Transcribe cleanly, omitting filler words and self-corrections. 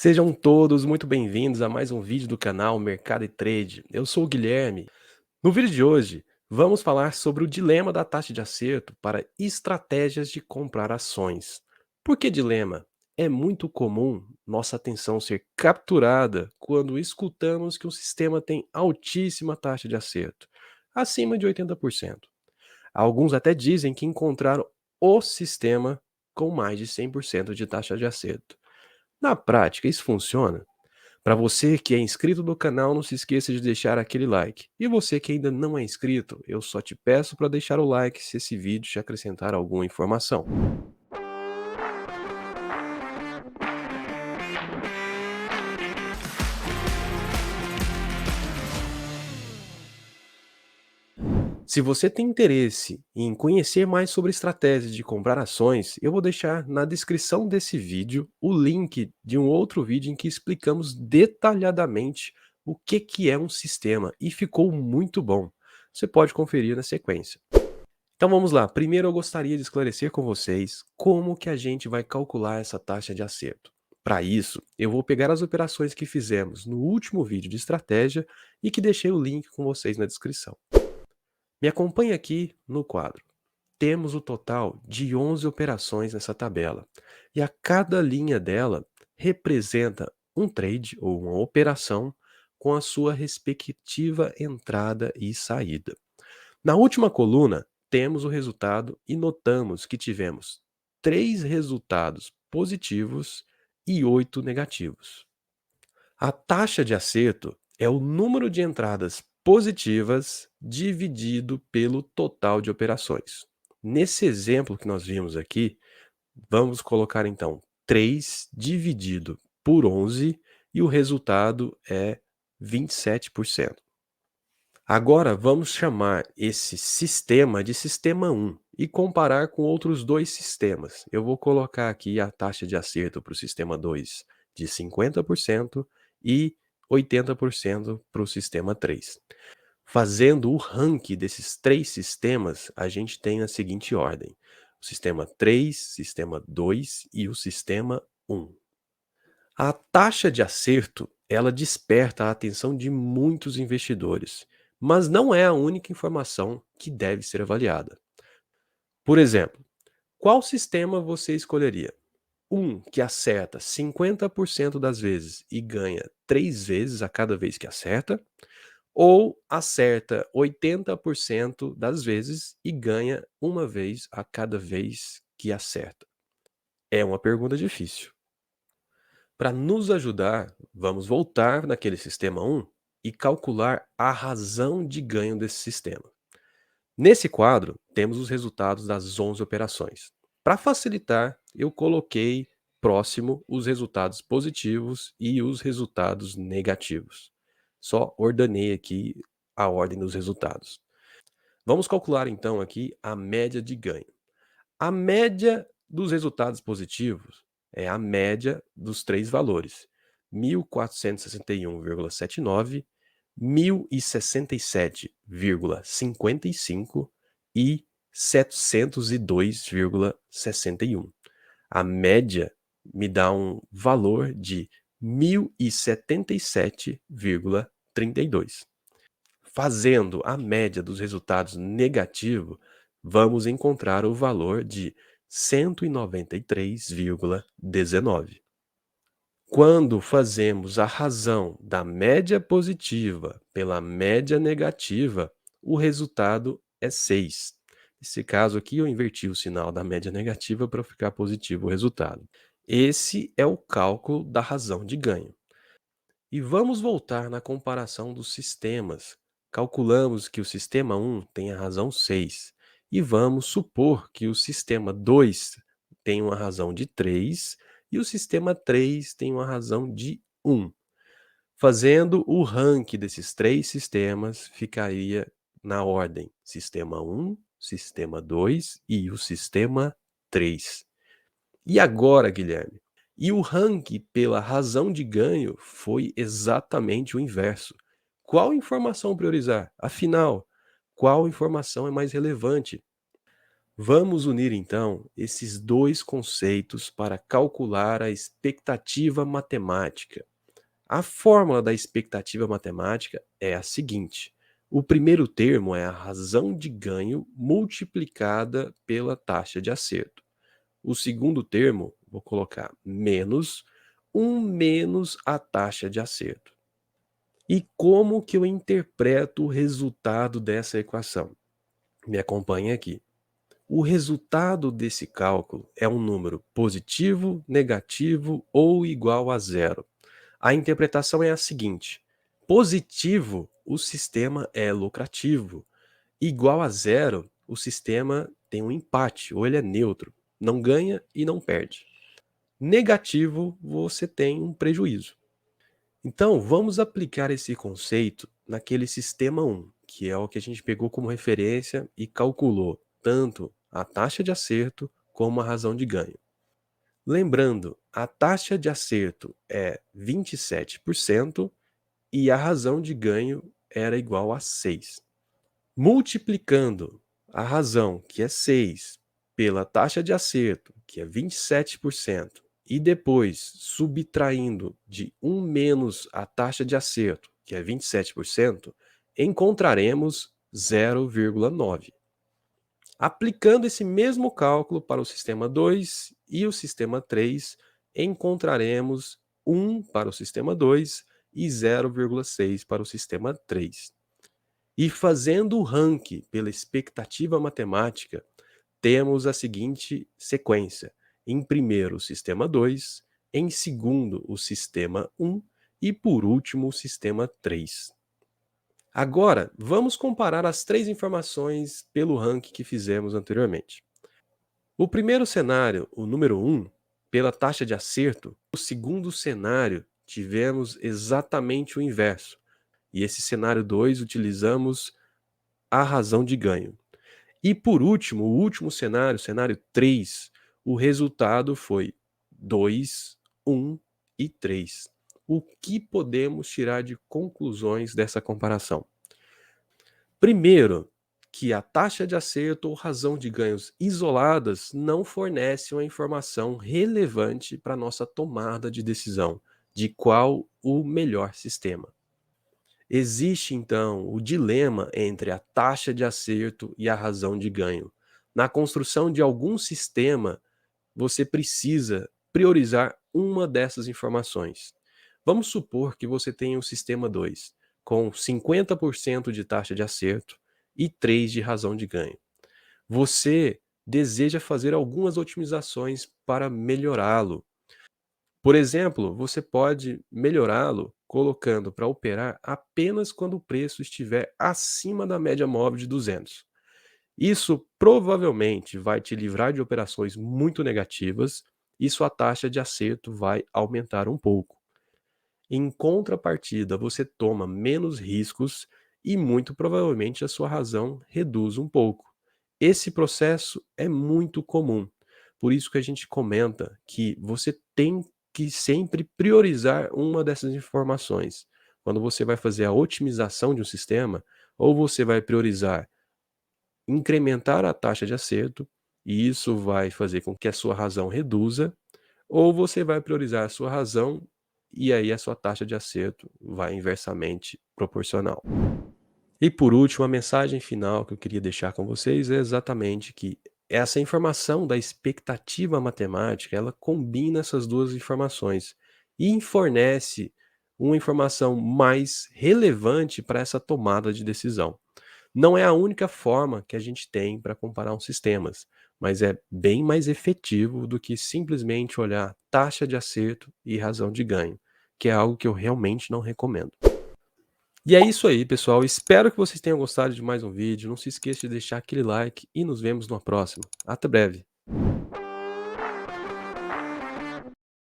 Sejam todos muito bem-vindos a mais um vídeo do canal Mercado e Trade. Eu sou o Guilherme. No vídeo de hoje, vamos falar sobre o dilema da taxa de acerto para estratégias de comprar ações. Por que dilema? É muito comum nossa atenção ser capturada quando escutamos que um sistema tem altíssima taxa de acerto, acima de 80%. Alguns até dizem que encontraram o sistema com mais de 100% de taxa de acerto. Na prática, isso funciona? Para você que é inscrito no canal, não se esqueça de deixar aquele like. E você que ainda não é inscrito, eu só te peço para deixar o like se esse vídeo te acrescentar alguma informação. Se você tem interesse em conhecer mais sobre estratégias de comprar ações, eu vou deixar na descrição desse vídeo o link de um outro vídeo em que explicamos detalhadamente o que é um sistema e ficou muito bom. Você pode conferir na sequência. Então vamos lá. Primeiro eu gostaria de esclarecer com vocês como que a gente vai calcular essa taxa de acerto. Para isso, eu vou pegar as operações que fizemos no último vídeo de estratégia e que deixei o link com vocês na descrição. Me acompanhe aqui no quadro. Temos o total de 11 operações nessa tabela, e a cada linha dela representa um trade ou uma operação com a sua respectiva entrada e saída. Na última coluna, temos o resultado e notamos que tivemos 3 resultados positivos e 8 negativos. A taxa de acerto é o número de entradas positivas dividido pelo total de operações. Nesse exemplo que nós vimos aqui, vamos colocar então 3 dividido por 11 e o resultado é 27%. Agora vamos chamar esse sistema de sistema 1 e comparar com outros dois sistemas. Eu vou colocar aqui a taxa de acerto para o sistema 2 de 50% e 80% para o sistema 3. Fazendo o ranking desses três sistemas, a gente tem a seguinte ordem: o sistema 3, sistema 2 e o sistema 1. A taxa de acerto, ela desperta a atenção de muitos investidores, mas não é a única informação que deve ser avaliada. Por exemplo, qual sistema você escolheria? Um que acerta 50% das vezes e ganha 3 vezes a cada vez que acerta, ou acerta 80% das vezes e ganha uma vez a cada vez que acerta? É uma pergunta difícil. Para nos ajudar, vamos voltar naquele sistema 1 e calcular a razão de ganho desse sistema. Nesse quadro, temos os resultados das 11 operações. Para facilitar, eu coloquei próximo os resultados positivos e os resultados negativos. Só ordenei aqui a ordem dos resultados. Vamos calcular então aqui a média de ganho. A média dos resultados positivos é a média dos três valores: 1.461,79, 1.067,55 e 702,61. A média me dá um valor de 1.077,32. Fazendo a média dos resultados negativos, vamos encontrar o valor de 193,19. Quando fazemos a razão da média positiva pela média negativa, o resultado é 6. Nesse caso aqui, eu inverti o sinal da média negativa para ficar positivo o resultado. Esse é o cálculo da razão de ganho. E vamos voltar na comparação dos sistemas. Calculamos que o sistema 1 tem a razão 6 e vamos supor que o sistema 2 tem uma razão de 3 e o sistema 3 tem uma razão de 1. Fazendo o ranking desses três sistemas, ficaria na ordem sistema 1, sistema 2 e o sistema 3. E agora, Guilherme? E o ranking pela razão de ganho foi exatamente o inverso. Qual informação priorizar? Afinal, qual informação é mais relevante? Vamos unir então esses dois conceitos para calcular a expectativa matemática. A fórmula da expectativa matemática é a seguinte: o primeiro termo é a razão de ganho multiplicada pela taxa de acerto. O segundo termo, vou colocar menos 1 menos a taxa de acerto. E como que eu interpreto o resultado dessa equação? Me acompanhe aqui. O resultado desse cálculo é um número positivo, negativo ou igual a zero. A interpretação é a seguinte: positivo, o sistema é lucrativo. Igual a zero, o sistema tem um empate, ou ele é neutro, não ganha e não perde. Negativo, você tem um prejuízo. Então, vamos aplicar esse conceito naquele sistema 1, que é o que a gente pegou como referência e calculou tanto a taxa de acerto como a razão de ganho. Lembrando, a taxa de acerto é 27% e a razão de ganho era igual a 6. Multiplicando a razão, que é 6, pela taxa de acerto, que é 27%, e depois subtraindo de 1 menos a taxa de acerto, que é 27%, encontraremos 0,9. Aplicando esse mesmo cálculo para o sistema 2 e o sistema 3, encontraremos 1 para o sistema 2 e 0,6 para o sistema 3. E fazendo o ranking pela expectativa matemática, temos a seguinte sequência: em primeiro o sistema 2, em segundo o sistema 1 e por último o sistema 3. Agora, vamos comparar as três informações pelo ranking que fizemos anteriormente. O primeiro cenário, o número 1, pela taxa de acerto. O segundo cenário, tivemos exatamente o inverso. E esse cenário 2, utilizamos a razão de ganho. E por último, o último cenário, cenário 3, o resultado foi 2, 1 e 3. O que podemos tirar de conclusões dessa comparação? Primeiro, que a taxa de acerto ou razão de ganhos isoladas não fornece uma informação relevante para nossa tomada de decisão de qual o melhor sistema. Existe então o dilema entre a taxa de acerto e a razão de ganho. Na construção de algum sistema, você precisa priorizar uma dessas informações. Vamos supor que você tenha um sistema 2, com 50% de taxa de acerto e 3 de razão de ganho. Você deseja fazer algumas otimizações para melhorá-lo. Por exemplo, você pode melhorá-lo colocando para operar apenas quando o preço estiver acima da média móvel de 200. Isso provavelmente vai te livrar de operações muito negativas e sua taxa de acerto vai aumentar um pouco. Em contrapartida, você toma menos riscos e muito provavelmente a sua razão reduz um pouco. Esse processo é muito comum. Por isso que a gente comenta que você tem que sempre priorizar uma dessas informações. Quando você vai fazer a otimização de um sistema, ou você vai priorizar incrementar a taxa de acerto, e isso vai fazer com que a sua razão reduza, ou você vai priorizar a sua razão e aí a sua taxa de acerto vai inversamente proporcional. E por último, a mensagem final que eu queria deixar com vocês é exatamente que essa informação da expectativa matemática, ela combina essas duas informações e fornece uma informação mais relevante para essa tomada de decisão. Não é a única forma que a gente tem para comparar uns sistemas, mas é bem mais efetivo do que simplesmente olhar taxa de acerto e razão de ganho, que é algo que eu realmente não recomendo. E é isso aí, pessoal. Espero que vocês tenham gostado de mais um vídeo. Não se esqueça de deixar aquele like e nos vemos no próximo. Até breve.